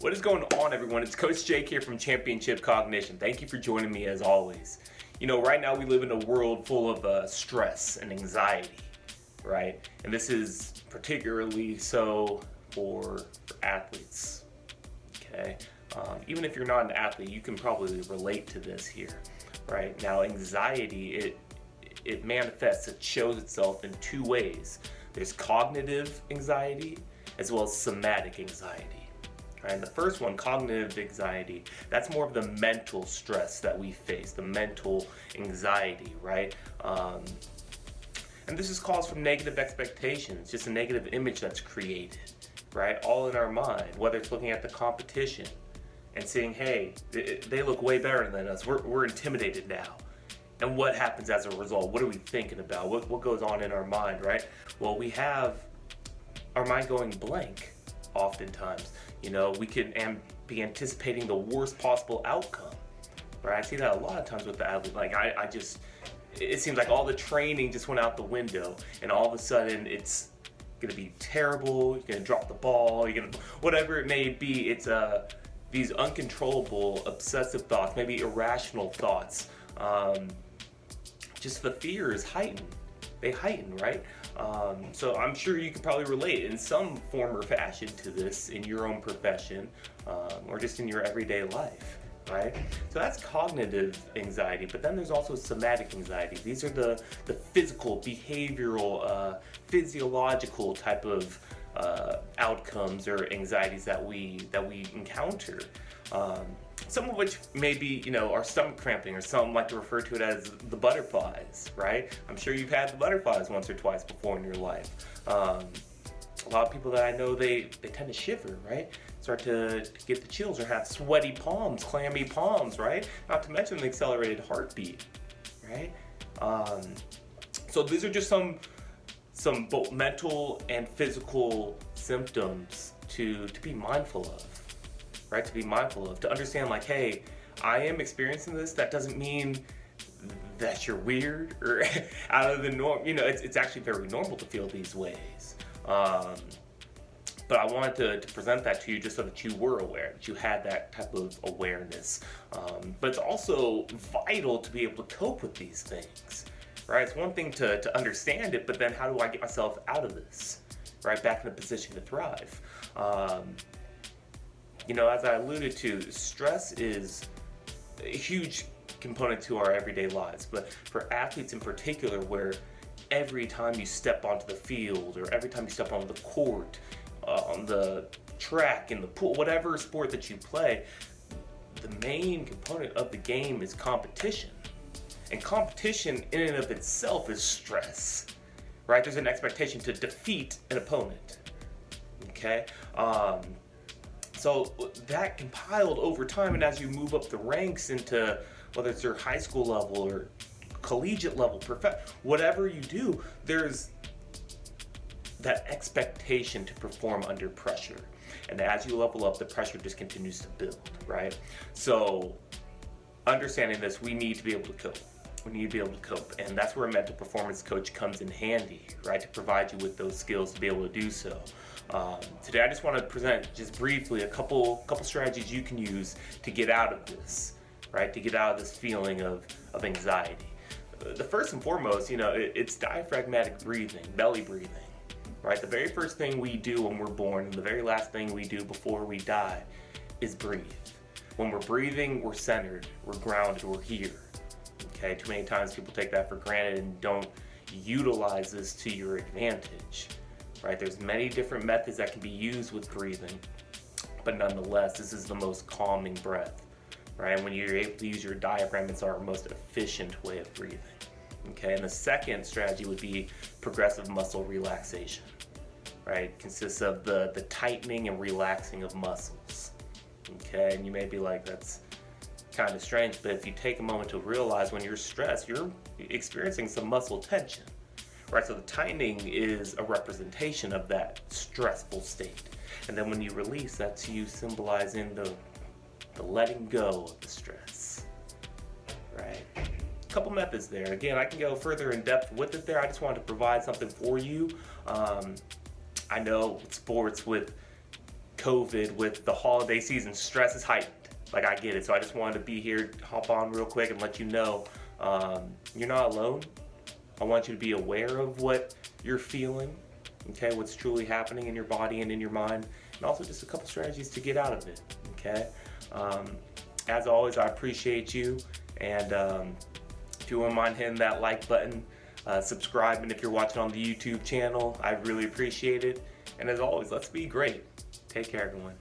What is going on, everyone? It's Coach Jake here from Championship Cognition. Thank you for joining me as always. You know, right now we live in a world full of stress and anxiety, right? And this is particularly so for athletes, okay? Even if you're not an athlete, you can probably relate to this here, right? Now, anxiety, it manifests, it shows itself in two ways. There's cognitive anxiety as well as somatic anxiety. Right, and the first one, cognitive anxiety, that's more of the mental stress that we face, the mental anxiety, right? And this is caused from negative expectations, just a negative image that's created, right? All in our mind, whether it's looking at the competition and saying, hey, they look way better than us, we're intimidated now. And what happens as a result? What are we thinking about? What goes on in our mind, right? Well, we have our mind going blank oftentimes. You know, we can be anticipating the worst possible outcome, right? I see that a lot of times with the athlete. Like, it seems like all the training just went out the window, and all of a sudden it's gonna be terrible. You're gonna drop the ball. Whatever it may be. It's these uncontrollable, obsessive thoughts, maybe irrational thoughts. Just the fear is heightened. They heighten, right? So I'm sure you can probably relate in some form or fashion to this in your own profession, or just in your everyday life, right? So that's cognitive anxiety, but then there's also somatic anxiety. These are the physical, behavioral, physiological type of outcomes or anxieties that we encounter. Some of which may be, our stomach cramping, or some like to refer to it as the butterflies, right? I'm sure you've had the butterflies once or twice before in your life. A lot of people that I know, they tend to shiver, right? Start to get the chills or have sweaty palms, clammy palms, right? Not to mention the accelerated heartbeat, right? So these are just some both mental and physical symptoms to be mindful of. Right, to be mindful of, to understand like, hey, I am experiencing this. That doesn't mean that you're weird or out of the norm. It's actually very normal to feel these ways. But I wanted to present that to you just so that you were aware, that you had that type of awareness. But it's also vital to be able to cope with these things, right? It's one thing to understand it, but then how do I get myself out of this, right? Back in a position to thrive. As I alluded to, stress is a huge component to our everyday lives, but for athletes in particular, where every time you step onto the field or every time you step onto the court, on the track, in the pool, whatever sport that you play, the main component of the game is competition. And competition in and of itself is stress, right? There's an expectation to defeat an opponent, okay? So that compiled over time, and as you move up the ranks into whether it's your high school level or collegiate level, whatever you do, there's that expectation to perform under pressure. And as you level up, the pressure just continues to build, right? So understanding this, we need to be able to cope. We need to be able to cope, and that's where a mental performance coach comes in handy, right? To provide you with those skills to be able to do so. Today, I just want to present just briefly a couple strategies you can use to get out of this, right? To get out of this feeling of anxiety. The first and foremost, it's diaphragmatic breathing, belly breathing, right? The very first thing we do when we're born, and the very last thing we do before we die, is breathe. When we're breathing, we're centered, we're grounded, we're here. Okay, too many times people take that for granted and don't utilize this to your advantage, right? There's many different methods that can be used with breathing, but nonetheless, this is the most calming breath, right? And when you're able to use your diaphragm, it's our most efficient way of breathing, okay? And the second strategy would be progressive muscle relaxation, right? It consists of the tightening and relaxing of muscles, okay? And you may be like, that's kind of strange, but if you take a moment to realize when you're stressed, you're experiencing some muscle tension, right? So the tightening is a representation of that stressful state. And then when you release, that's you symbolizing the letting go of the stress, right? A couple methods there. Again, I can go further in depth with it there. I just wanted to provide something for you. I know sports with COVID, with the holiday season, stress is heightened. Like, I get it. So I just wanted to be here, hop on real quick and let you know you're not alone. I want you to be aware of what you're feeling, okay, what's truly happening in your body and in your mind, and also just a couple strategies to get out of it, okay? As always, I appreciate you, and if you wouldn't mind hitting that like button, subscribing if you're watching on the YouTube channel, I really appreciate it. And as always, let's be great. Take care, everyone.